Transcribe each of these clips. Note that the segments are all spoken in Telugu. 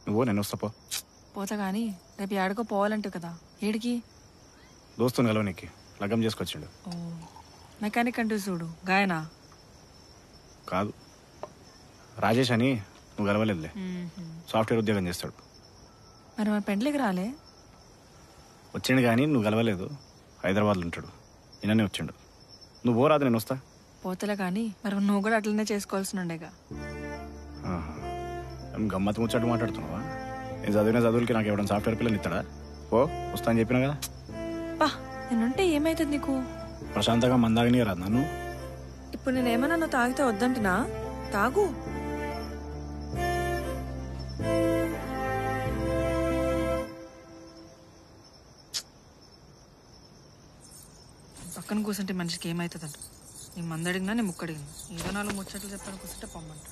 నువ్వు నేను వస్తా పో. పోతా కానీ రేపు ఏడకో పోవాలంటే కదా. ఏడికి? దోస్తుని కలవనీకి లగ్గం చేసుకొచ్చిండు. ఓ మెకానిక్ అంటే చూడు గాయనా కాదు, రాజేష్ అని. నువ్వు కలవలేదులే. సాఫ్ట్వేర్ ఉద్యోగం చేస్తాడు. మరి మన పెండ్లికి రాలే? వచ్చిండు కానీ నువ్వు కలవలేదు. హైదరాబాద్లో ఉంటాడు. నిన్ననే వచ్చిండు. నువ్వు పోరాదు, నేను వస్తా. పోతలే కానీ మరి నువ్వు కూడా అట్లనే చేసుకోవాల్సి ఉండేగా. గమ్మత్తు ముచ్చట్టు మాట్లాడుతున్నావా? నేను చదివిన చదువులకి నాకు ఎవరైనా సాఫ్ట్వేర్ పిల్లలు ఇస్తాడా? పో, వస్తా అని చెప్పినా కదా. పా, నేనుంటే ఏమైతుంది నీకు? ప్రశాంతంగా మందాగని రాదు నన్ను. ఇప్పుడు నేనేమన్నా నువ్వు తాగితే వద్దంటున్నా? తాగు. పక్కన కూర్చుంటే మనిషికి ఏమవుతుందంట. నీ మంది అడిగినా నేను ముక్క అడిగినా ఏదో 4 ముచ్చట్లు చెప్పాను కూర్చుంటే పొమ్మంట.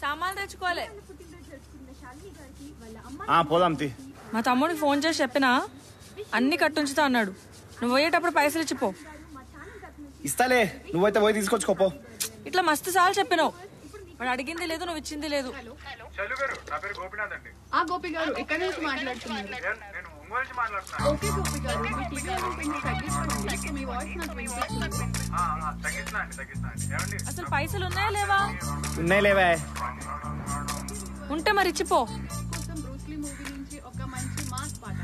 సామాన్లు తెచ్చుకోవాలి. పోదాం తీ. మా తమ్ముడికి ఫోన్ చేసి చెప్పినా అన్ని కట్టుంచుతా అన్నాడు. నువ్వు పోయేటప్పుడు పైసలు ఇచ్చిపో. ఇస్తాలే, నువ్వైతే పోయి తీసుకొచ్చుకోపో. ఇట్లా మస్తు సార్లు చెప్పినావు. వాడు అడిగింది లేదు, నువ్వు ఇచ్చింది లేదు. గోపి గారు ఎక్కడి నుంచి మాట్లాడుతున్నారు? ఓకే గోపి గారు, మీ టీవీ కొంచెం తగ్గించుకోండి. మీ వాయిస్ నాకు వినిపిస్తుంది. అసలు పైసలు ఉన్నాయా లేవా? ఉన్నాయి లేవా? ఉంటే మరి ఇచ్చిపో. కోసం బ్రూస్లీ మూవీ నుంచి ఒక మంచి మాస్ పాట.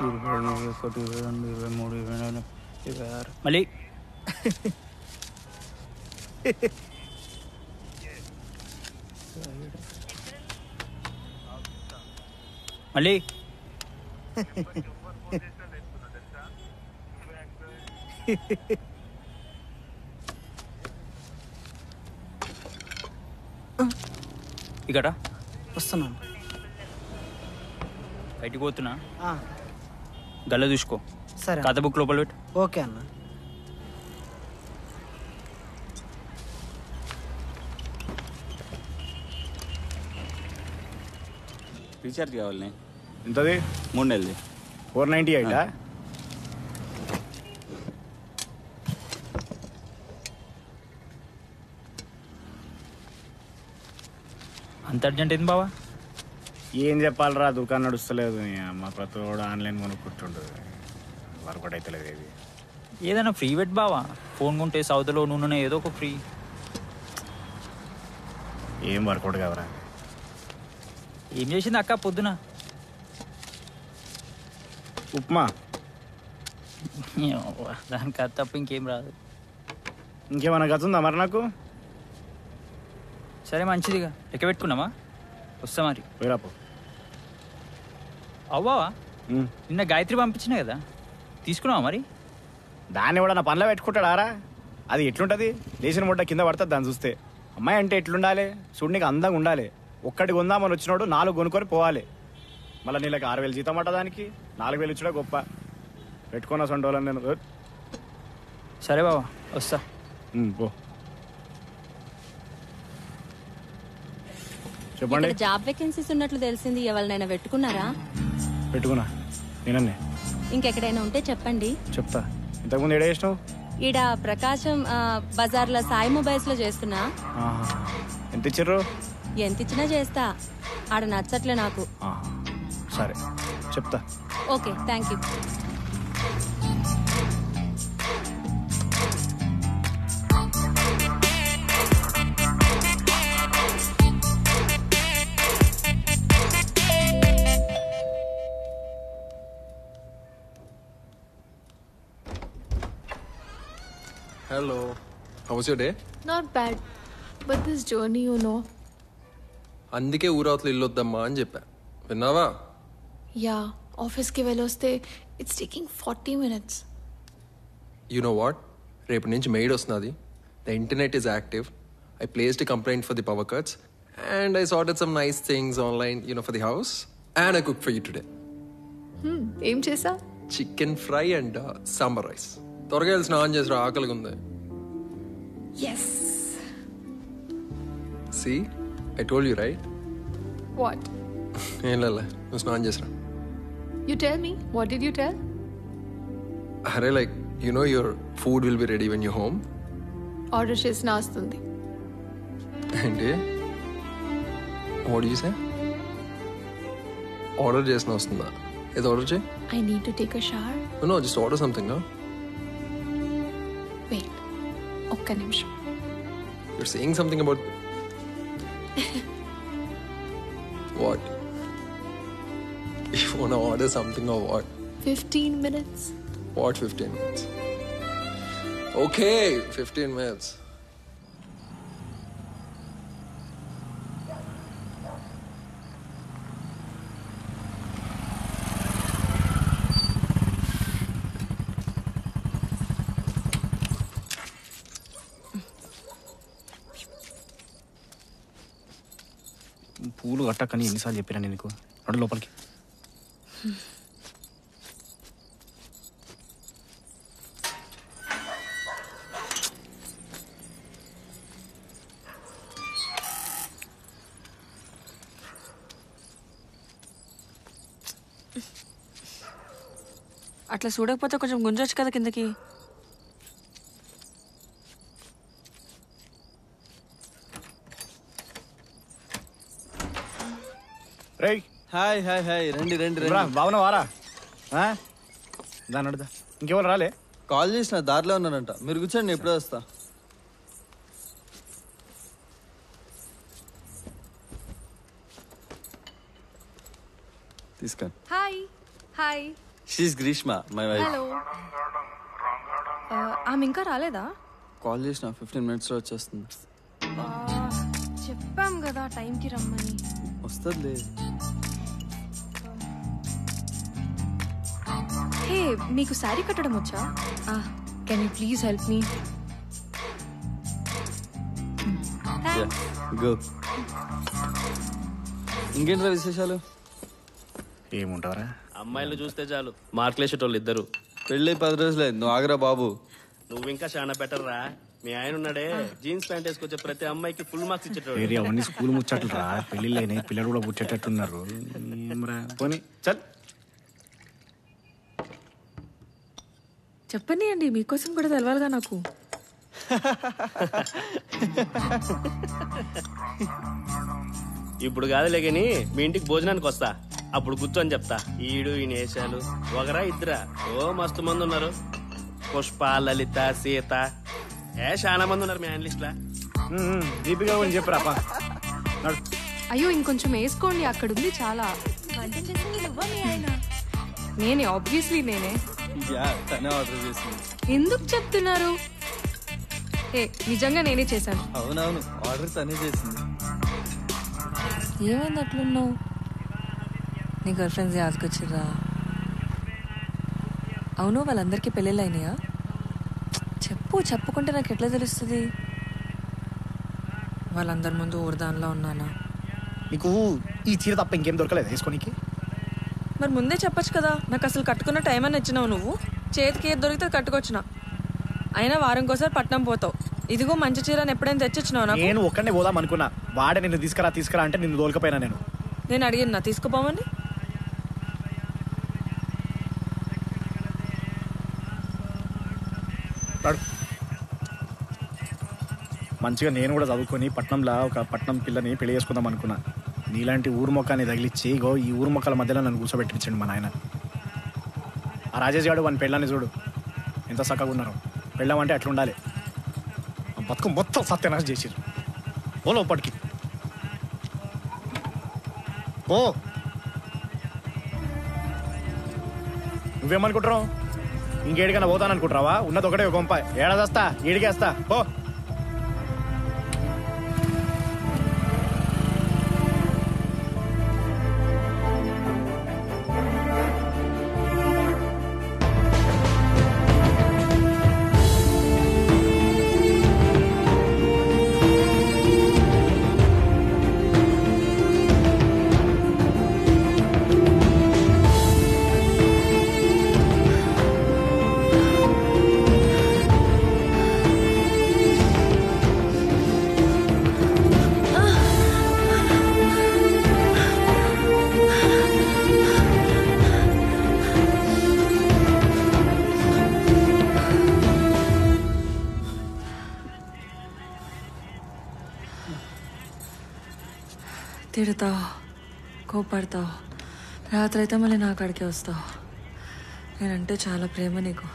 21, 22, 23, 24, 26. మళ్ళీ మళ్ళీ ఇక్కడ వస్తున్నాను. బయటికి పోతున్నా, గల్ల చూసుకో. సరే, కథ బుక్ లోపల పెట్టు. ఓకే అన్న. రీఛార్జ్ కావాలి. ఎంతది? 3 నెలది. 498. అంత అర్జెంట్ ఏంది బావా? ఏం చెప్పాలరా, దుకాణం నడుస్తలేదు. మా ప్రతి కూడా ఆన్లైన్ కొనుక్కుంటుండదు. వర్కౌట్ అవుతలేదు. ఇది ఏదైనా ఫ్రీ పెట్ బావా. ఫోన్ కొంటే సౌదలో నూనె ఏదో ఒక ఫ్రీ. ఏం వర్కౌట్ కావరా. ఏం చేసింది అక్క పొద్దున? ఉప్మా. దానికి అది తప్ప ఇంకేం రాదు. ఇంకేమన్నా గతుందా మరి నాకు? సరే మంచిదిగా లెక్క పెట్టుకున్నామా? వస్తా మరి. పోయిరాపో. అవ్వవా, నిన్న గాయత్రి పంపించిన కదా, తీసుకున్నావా మరి? దాన్ని కూడా నా పనిలో పెట్టుకుంటాడారా? అది ఎట్లుంటుంది? లేచిన ముడ్డ కింద పడుతుంది దాన్ని చూస్తే. అమ్మాయి అంటే ఎట్లుండాలి? చూడు, నీకు అందంగా ఉండాలి. ఒక్కటి కొందామని వచ్చినోడు 4 కొనుక్కొని పోవాలి. మళ్ళీ నీళ్ళకి 6,000 జీతం అట్ట, దానికి 4,000 ఇచ్చడా గొప్ప. పెట్టుకున్న సొంటోళ్ళని నేను. సరే బావా, వస్తా. పో. చెప్పండి. జాబ్ వేకెన్సీస్ ఉన్నట్లు తెలిసింది. ఎవరినైనా పెట్టుకున్నారా? పెట్టుకున్నా నేనన్నే. ఇంకెక్కడైనా ఉంటే చెప్పండి. చెప్తా. ఇంతకుముందు ఏడ చేసినావు? ఈడ ప్రకాశం బజార్లో సాయి మొబైల్స్ లో చేస్తున్నా. ఎంత ఇచ్చిర్రు? ఎంత ఇచ్చినా చేస్తా. ఆడ నచ్చట్లే నాకు. ఆహా. సరే చెప్తా. Okay, thank you. Hello. How was your day? Not bad. But this journey, you know. అందుకే ఊరవతలు ఇల్లు వద్దమ్మా అని చెప్పా. విన్నావా? Yeah, office ki veloste, it's taking 40 minutes. You know what? రేపు నుంచి మెయిడ్ వస్తున్నది. The internet is active. I placed a complaint for the power cuts and I sorted some nice things online, for the house. And I cooked for you today. Em chesa? Chicken fry and sambar rice. త్వరగా వెళ్ళి స్నానం చేసిరా, ఆకలిగా ఉంది. Yes. See? I told you, right? What? ఏం లేలే, నువ్వు స్నానం చేసిరా. You tell me. What did you tell? అరే like your food will be ready when you're home. Order chesna astundi. ఏంటి? What do you say? Order చేసిన వస్తుందా? ఏదో ఆర్డర్ చేయి. I need to take a shower. No, just order something, no? Wait. Okka nimisham. You're saying something about... What? You want to order something or what? 15 minutes. What 15 minutes? Okay, 15 minutes. పూలు కట్టకని ఎన్నిసార్లు చెప్పినా నేను నీకు. రెండు లోపలికి. అట్లా చూడకపోతే కొంచెం గుంజొచ్చు కదా కిందకి. రేయ్ హాయ్ హాయ్ హాయ్ రండి రండి రా, రండి. బాగున్నావారా? దాని అడుదా. ఇంకెవరు రాలే? కాల్ చేసిన దారిలో ఉన్నారంట. మీరు కూర్చోండి, ఎప్పుడో వస్తా. తీసుకోండి. Hi. Hi. She's Greeshma, my wife. Hello. ఆమె ఇంకా రాలేదా? కాల్ చేసిన 15 minutes వచ్చేస్తుంది. చెప్పాం కదా టైంకి రమ్మని. వస్తుందిలే. హే, మీకు శారీ కట్టడం వచ్చా? Can you please help me? Go. ఇంకేంట్రా విశేషాలు? ఏముంటారా? అమ్మాయిలు చూస్తే చాలు మార్కులేసేటోళ్ళు ఇద్దరు. పెళ్ళి 10 రోజులే, నువ్వు ఆగరా బాబు. నువ్వు ఇంకా చాలా బెటర్ రా. మీ ఆయన ఉన్నాడే, జీన్స్ ప్యాంట్ వేసుకొచ్చే ప్రతి అమ్మాయికి ఫుల్ మార్క్స్ ఇచ్చేటోడు. ఏరియా అవన్నీ స్కూల్ ముచ్చట్లు రా. పెళ్ళిళ్ళైనాయి, పిల్లలు కూడా పుట్టేటట్టున్నారు. పోనీ చల్. చెప్పండి అండి, మీకోసం కూడా తెలవాలిగా నాకు. ఇప్పుడు కాదులే గాని మీ ఇంటికి భోజనానికి వస్తా, అప్పుడు కూర్చొని చెప్తా. ఈడు ఈయన వేసాలు ఒకరా ఇద్దరా? ఓ మస్తు మంది ఉన్నారు. పుష్ప, లలిత, సీత, చాలా మంది ఉన్నారు మీ ఆయన లిస్ట్ లా. దీపిక గురించి చెప్పురా అప్ప. అయ్యో, ఇంకొంచెం వేసుకోండి, అక్కడ ఉంది చాలా. నేనే, ఆబ్వియస్లీ నేనే. యా, తనే ఆర్డర్ చేసింది. ఎందుకు చెప్తున్నారు? ఏ, నిజంగా నేనే చేశాను. అవునవును, ఆర్డర్ తనే చేసింది. ఏమైంది అట్లున్నావు? నీ గర్ల్ ఫ్రెండ్స్ యాదకొచ్చిర్రా? అవును, వాళ్ళందరికీ పెళ్ళిళ్ళు అయినాయా? చెప్పుకుంటే నాకు ఎట్లా తెలుస్తుంది? వాళ్ళందరి ముందు ఊరదానిలో ఉన్నానా? నీకు ఈ చీర తప్ప ఇంకేం దొరకలేదు వేసుకోనికి? మరి ముందే చెప్పొచ్చు కదా. నాకు అసలు కట్టుకున్న టైం అని ఇచ్చినావు నువ్వు. చేతికి ఏది దొరికితే కట్టుకొచ్చినా. అయినా వారంకోసారి పట్నం పోతావు. ఇదిగో మంచి చీరని ఎప్పుడైనా తెచ్చిచ్చినావు నాకు? నేను ఒక్కడే పోదాం అనుకున్నా. వాడే నిన్ను తీసుకురా అంటే నిన్ను దోలకపోయినా నేను. నేను అడిగినా తీసుకుపోమని. మంచిగా నేను కూడా చదువుకొని పట్నంలో ఒక పట్నం పిల్లని పెళ్లి చేసుకుందాం అనుకున్నా. నీలాంటి ఊరు మొక్కని తగిలిచ్చి ఇగో ఈ ఊరు మొక్కల మధ్యలో నన్ను కూర్చోబెట్టించండి మా నాయన. ఆ రాజేష్ గారు వాని పెళ్ళాన్ని చూడు ఎంత చక్కగా ఉన్నారు. పెళ్ళామంటే అట్లా ఉండాలి. బతుకు మొత్తం సత్యనాశ చేసిరు. ఓ లోపటికి ఓ. నువ్వేమనుకుంటున్నావు? ఇంకేడికైనా పోతాననుకుంటున్నావా? ఉన్నది ఒకటే కొంప. ఏడాదస్తా ఈడికేస్తా ఓ. తిడతావు, కోపడతావు, రాత్రి అయితే మళ్ళీ నా కాడికే వస్తావు. నేనంటే చాలా ప్రేమ నీకు.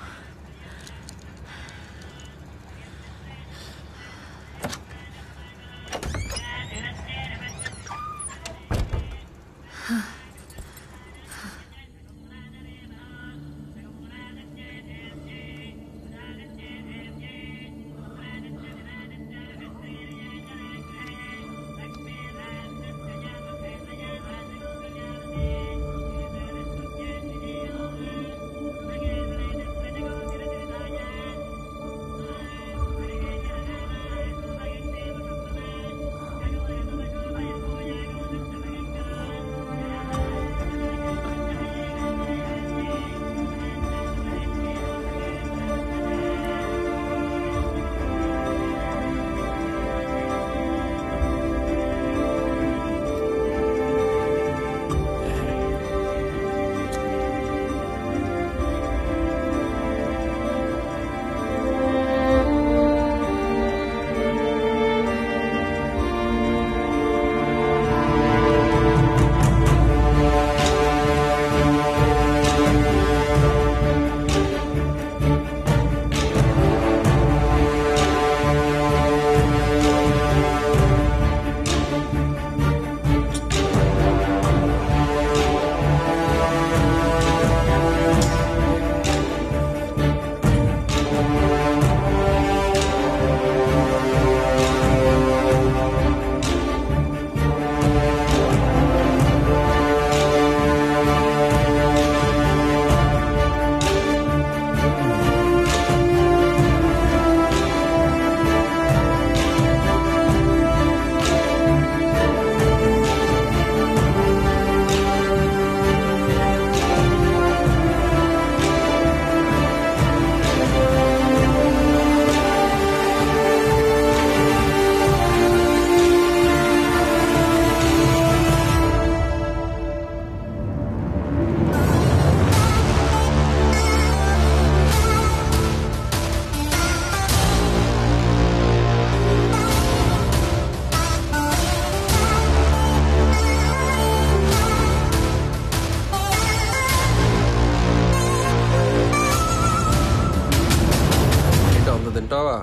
తింటావా?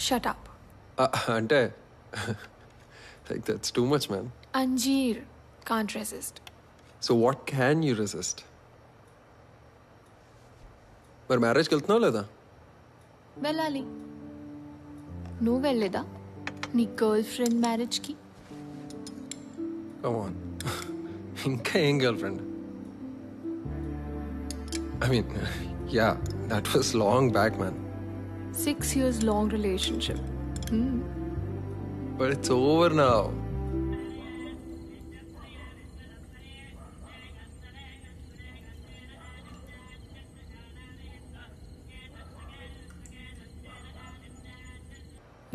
Shut up. అంటే like that's too much, man. Anjeer. Can't resist. So what can you resist? మరి మ్యారేజ్కి వెళ్తున్నావు లేదా? వెళ్ళాలి. నువ్వు వెళ్ళలేదా నీ గర్ల్ ఫ్రెండ్ మ్యారేజ్కి? Come on. ఇంకా ఏం girl friend? I mean, yeah, that was long back, man. 6 years long relationship. But it's over now.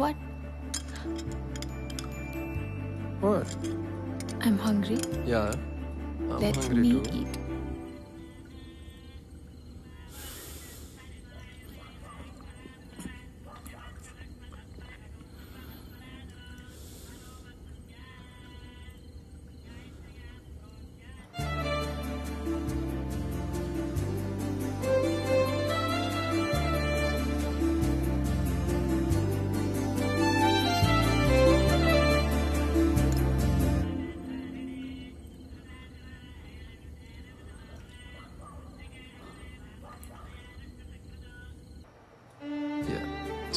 What? What? I'm hungry. Yeah. I'm Let hungry me too. eat.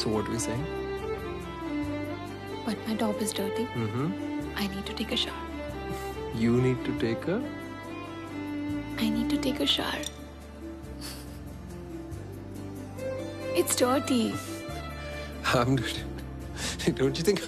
So what we saying? But my top is dirty. Mm-hmm. I need to take a shower. You need to take a... I need to take a shower. It's dirty. I'm doing it. Don't you think...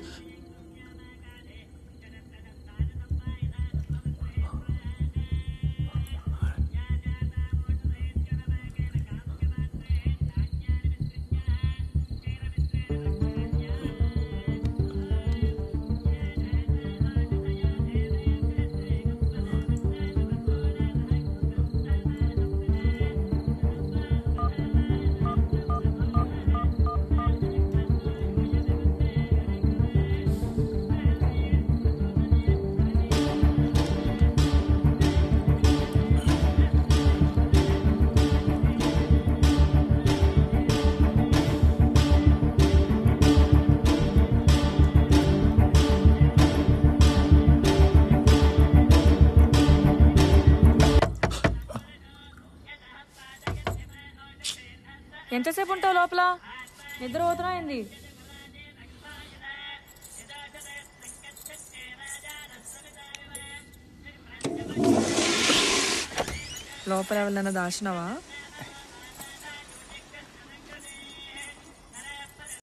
ఎంతసేపు ఉంటావు లోపల? నిద్ర పోతున్నా ఏంది? లోపల ఎవరైనా దాచినావా?